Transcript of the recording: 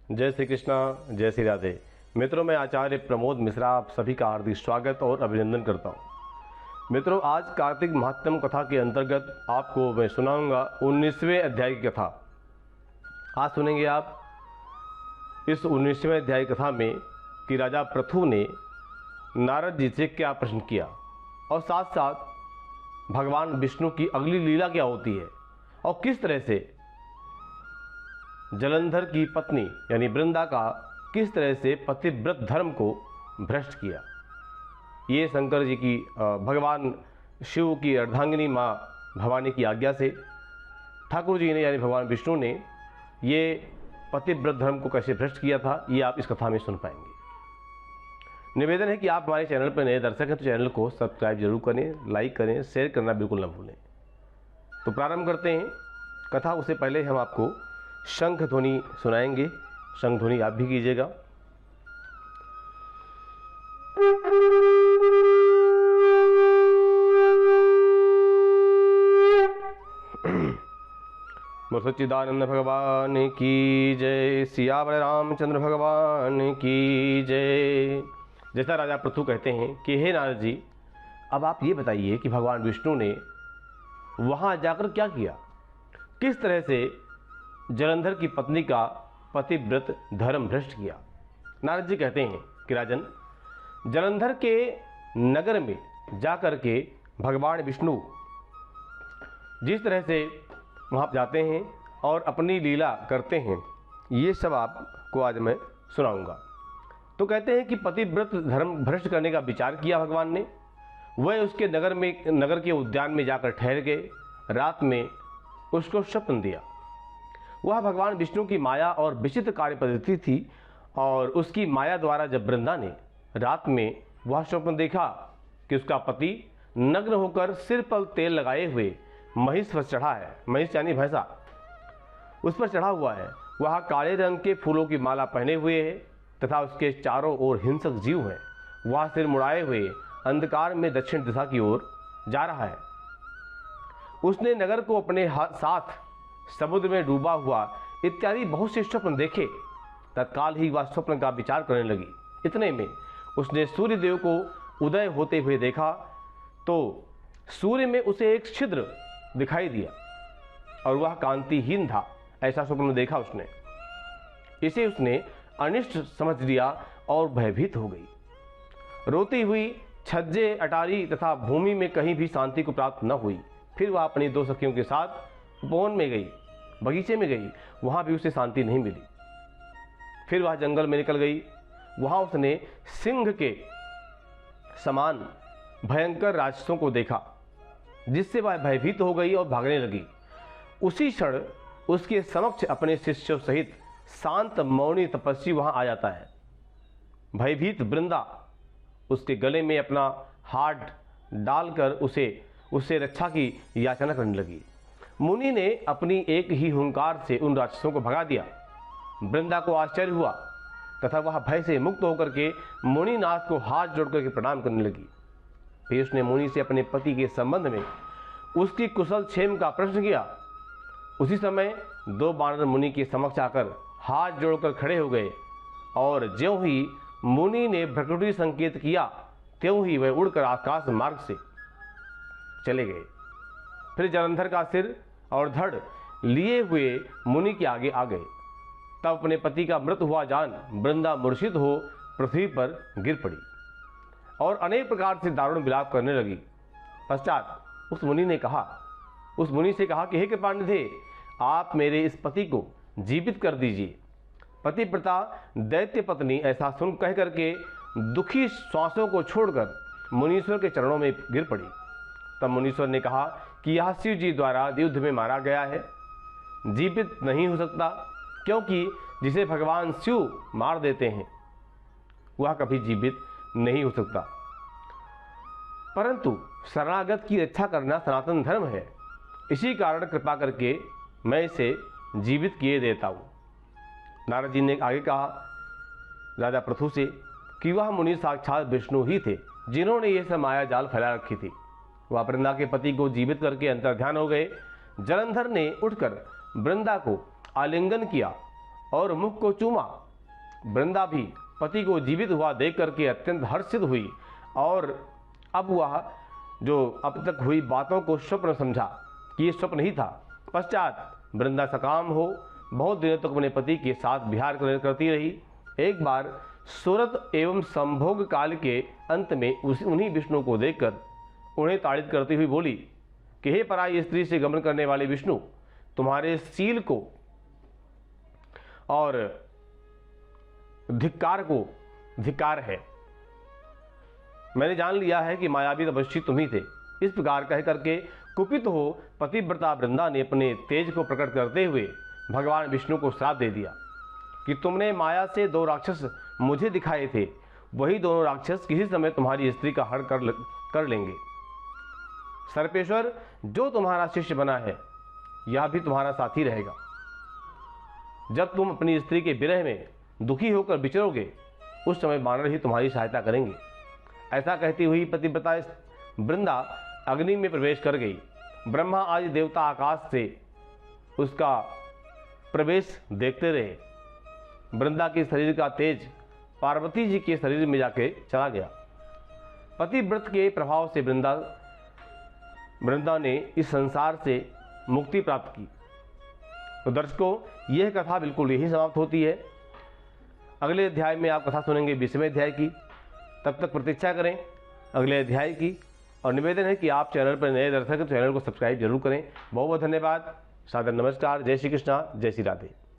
जय श्री कृष्णा, जय श्री राधे। मित्रों, मैं आचार्य प्रमोद मिश्रा आप सभी का हार्दिक स्वागत और अभिनंदन करता हूँ। मित्रों, आज कार्तिक महात्म्य कथा के अंतर्गत आपको मैं सुनाऊंगा 19वें अध्याय की कथा। आज सुनेंगे आप इस 19वें अध्याय कथा में कि राजा पृथु ने नारद जी से क्या प्रश्न किया और साथ साथ भगवान विष्णु की अगली लीला क्या होती है और किस तरह से जलंधर की पत्नी यानी वृंदा का किस तरह से पतिव्रत धर्म को भ्रष्ट किया। ये शंकर जी की भगवान शिव की अर्धांगिनी माँ भवानी की आज्ञा से ठाकुर जी ने यानी भगवान विष्णु ने ये पतिव्रत धर्म को कैसे भ्रष्ट किया था, ये आप इस कथा में सुन पाएंगे। निवेदन है कि आप हमारे चैनल पर नए दर्शक हैं तो चैनल को सब्सक्राइब जरूर करें, लाइक करें, शेयर करना बिल्कुल न भूलें। तो प्रारंभ करते हैं कथा। उससे पहले हम आपको शंख ध्वनि सुनाएंगे। शंख ध्वनि आप भी कीजिएगा। सच्चिदानंद भगवान की जय। सियावर रामचंद्र भगवान की जय। जैसा राजा पृथु कहते हैं कि हे नारद जी, अब आप ये बताइए कि भगवान विष्णु ने वहां जाकर क्या किया, किस तरह से जलंधर की पत्नी का पतिव्रत धर्म भ्रष्ट किया। नारद जी कहते हैं कि राजन, जलंधर के नगर में जाकर के भगवान विष्णु जिस तरह से वहाँ जाते हैं और अपनी लीला करते हैं, ये सब आपको आज मैं सुनाऊंगा। तो कहते हैं कि पतिव्रत धर्म भ्रष्ट करने का विचार किया भगवान ने। वह उसके नगर के उद्यान में जाकर ठहर गए। रात में उसको स्वप्न दिया। वह भगवान विष्णु की माया और विचित्र कार्य पद्धति थी और उसकी माया द्वारा जब वृंदा ने रात में वह स्वप्न देखा कि उसका पति नग्न होकर सिर पर तेल लगाए हुए महिष पर चढ़ा है, महिष यानी भैंसा, उस पर चढ़ा हुआ है। वह काले रंग के फूलों की माला पहने हुए है तथा उसके चारों ओर हिंसक जीव हैं। वह सिर मुड़ाए हुए अंधकार में दक्षिण दिशा की ओर जा रहा है। उसने नगर को अपने साथ समुद्र में डूबा हुआ इत्यादि बहुत से स्वप्न देखे। तत्काल ही वह स्वप्न का विचार करने लगी। इतने में उसने सूर्य देव को उदय होते हुए देखा तो सूर्य में उसे एक छिद्र दिखाई दिया और वह कांतिहीन था। ऐसा स्वप्न देखा उसने। इसे उसने अनिष्ट समझ लिया और भयभीत हो गई। रोती हुई छज्जे, अटारी तथा भूमि में कहीं भी शांति को प्राप्त न हुई। फिर वह अपनी दो सखियों के साथ उपवन में गई, बगीचे में गई। वहां भी उसे शांति नहीं मिली। फिर वह जंगल में निकल गई। वहां उसने सिंह के समान भयंकर राक्षसों को देखा, जिससे वह भयभीत हो गई और भागने लगी। उसी क्षण उसके समक्ष अपने शिष्यों सहित शांत मौनी तपस्वी वहां आ जाता है। भयभीत वृंदा उसके गले में अपना हाथ डालकर उससे रक्षा की याचना करने लगी। मुनि ने अपनी एक ही हुंकार से उन राक्षसों को भगा दिया। वृंदा को आश्चर्य हुआ तथा वह भय से मुक्त होकर के मुनिनाथ को हाथ जोड़कर के प्रणाम करने लगी। फिर उसने मुनि से अपने पति के संबंध में उसकी कुशल क्षेम का प्रश्न किया। उसी समय दो बानर मुनि के समक्ष आकर हाथ जोड़कर खड़े हो गए और ज्यों ही मुनि ने भ्रकुटी संकेत किया त्यों ही वह उड़कर आकाश मार्ग से चले गए। फिर जलंधर का सिर और धड़ लिए हुए मुनि के आगे आ गए। तब अपने पति का मृत हुआ जान वृंदा मूर्छित हो पृथ्वी पर गिर पड़ी और अनेक प्रकार से दारुण विलाप करने लगी। पश्चात उस मुनि से कहा कि हे कृपानिधे, आप मेरे इस पति को जीवित कर दीजिए। पतिव्रता दैत्य पत्नी ऐसा सुन कह करके दुखी श्वासों को छोड़कर मुनीश्वर के चरणों में गिर पड़ी। तब मुनीश्वर ने कहा कि यह शिव जी द्वारा युद्ध में मारा गया है, जीवित नहीं हो सकता, क्योंकि जिसे भगवान शिव मार देते हैं वह कभी जीवित नहीं हो सकता। परंतु शरणागत की रक्षा करना सनातन धर्म है, इसी कारण कृपा करके मैं इसे जीवित किए देता हूँ। नारद जी ने आगे कहा राजा पृथु से कि वह मुनि साक्षात विष्णु ही थे, जिन्होंने ये सब माया जाल फैला रखी थी। वह वृंदा के पति को जीवित करके अंतर्ध्यान हो गए। जलंधर ने उठकर वृंदा को आलिंगन किया और मुख को चूमा। वृंदा भी पति को जीवित हुआ देख करके अत्यंत हर्षित हुई और अब वह जो अब तक हुई बातों को स्वप्न समझा कि ये स्वप्न ही था। पश्चात वृंदा सकाम हो बहुत दिनों तक अपने पति के साथ विहार करती रही। एक बार सुरत एवं संभोग काल के अंत में उन्हीं विष्णु को देखकर उन्हें ताड़ित करती हुई बोली कि हे पराई स्त्री से गमन करने वाले विष्णु, तुम्हारे शील को और धिक्कार है। मैंने जान लिया है कि मायावी अवश्य तुम ही थे। इस प्रकार कह करके कुपित हो पतिव्रता वृंदा ने अपने तेज को प्रकट करते हुए भगवान विष्णु को श्राप दे दिया कि तुमने माया से 2 राक्षस मुझे दिखाए थे, वही दोनों राक्षस किसी समय तुम्हारी स्त्री का हरण कर लेंगे। सर्पेश्वर जो तुम्हारा शिष्य बना है यह भी तुम्हारा साथी रहेगा। जब तुम अपनी स्त्री के विरह में दुखी होकर विचरोगे उस समय वानर ही तुम्हारी सहायता करेंगे। ऐसा कहती हुई पतिव्रता वृंदा अग्नि में प्रवेश कर गई। ब्रह्मा आदि देवता आकाश से उसका प्रवेश देखते रहे। वृंदा के शरीर का तेज पार्वती जी के शरीर में जाके चला गया। पतिव्रत के प्रभाव से वृंदा ने इस संसार से मुक्ति प्राप्त की। तो दर्शकों, यह कथा बिल्कुल यही समाप्त होती है। अगले अध्याय में आप कथा सुनेंगे 20वें अध्याय की। तब तक प्रतीक्षा करें अगले अध्याय की। और निवेदन है कि आप चैनल पर नए दर्शक चैनल को सब्सक्राइब जरूर करें। बहुत बहुत धन्यवाद। सादर नमस्कार। जय श्री कृष्णा, जय श्री राधे।